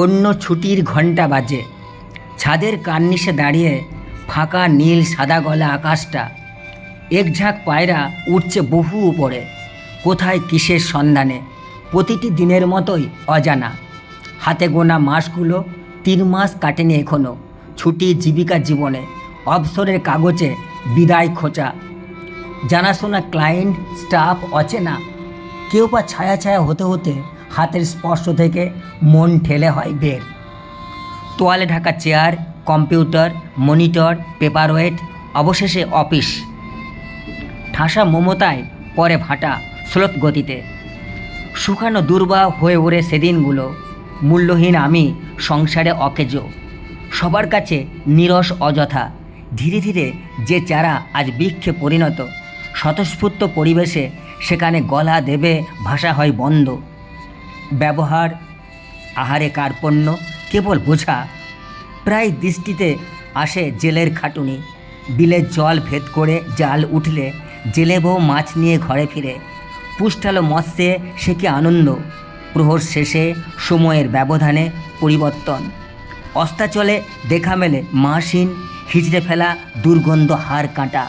অন্য ছুটির ঘণ্টা বাজে। ছাদের কার্নিশে দাঁড়িয়ে ফাঁকা নীল সাদা গলা আকাশটা। এক ঝাঁক পায়রা উঠছে বহু উপরে, কোথায় কিসের সন্ধানে, প্রতিটি দিনের মতোই অজানা। হাতে গোনা মাসগুলো, 3 মাস কাটেনি এখনও। ছুটি জীবিকা জীবনে, অবসরের কাগজে বিদায় খোঁচা। জানাশোনা ক্লায়েন্ট, স্টাফ অচেনা। কেউ বা ছায়া ছায়া হতে হতে হাতের স্পর্শ থেকে মন ঠেলে হয় বের। তোয়ালে Dhaka chair, computer, monitor, paper wait, অবশেষে অফিস। ঠাসা মমতায় পরে ভাটা স্রোত গতিতে। শুকানো দুর্বাহ হয়ে ওড়ে সেদিনগুলো। মূল্যহীন আমি সংসারে অকেজো, সবার কাছে নিরস অযথা। ধীরে ধীরে যে চারা আজ বৃক্ষে পরিণত, স্বতঃস্ফূর্ত পরিবেশে সেখানে গলা দেবে ভাষা হয় বন্ধ। ব্যবহার, আহারে কার্পণ্য কেবল বোঝা। প্রায় দৃষ্টিতে আসে জেলের খাটুনি। বিলের জল ভেদ করে জাল উঠলে জেলে বউ মাছ নিয়ে ঘরে ফিরে। পুষ্টালো মৎস্যে সে কি আনন্দ। প্রহর শেষে সময়ের ব্যবধানে পরিবর্তন। অস্তাচলে দেখা মেলে মাসহীন হিজড়ে ফেলা দুর্গন্ধ হাড় কাঁটা।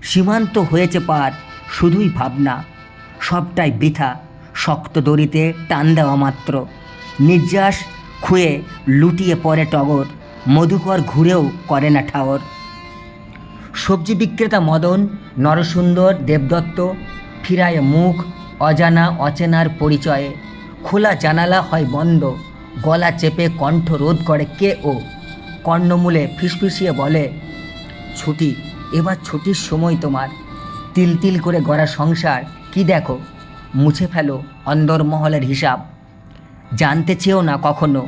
সীমান্ত হয়েছে পার, শুধুই ভাবনা। সবটাই বৃথা, শক্ত দড়িতে টান দেওয়া মাত্র। নির্যাস খুয়ে লুটিয়ে পড়ে টগর, মধুকর ঘুরেও করে না ঠাওর। সবজি বিক্রেতা মদন, নরসুন্দর, দেবদত্ত ফিরায় মুখ অজানা অচেনার পরিচয়ে। খোলা জানালা হয় বন্ধ, গলা চেপে কণ্ঠ রোধ করে কে ও। কর্ণমূলে ফিসফিসিয়ে বলে, ছুটি, এবার ছুটির সময় তোমার। তিল তিল করে গড়া সংসার কি দেখো, মুছে ফেলো অন্দরমহলের হিসাব। জানতে চেয়েও না কখনো,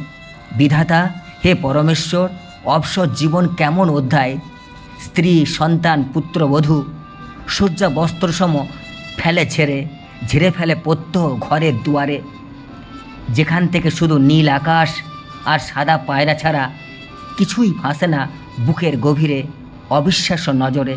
বিধাতা হে পরমেশ্বর, অবসর জীবন কেমন অধ্যায়। স্ত্রী, সন্তান, পুত্রবধূ শয্যা বস্ত্রসম ফেলে ঝেড়ে ফেলে প্রত্যহ ঘরের দুয়ারে। যেখান থেকে শুধু নীল আকাশ আর সাদা পায়রা ছাড়া কিছুই ভাসে না বুকের গভীরে অবিশ্বাস্য নজরে।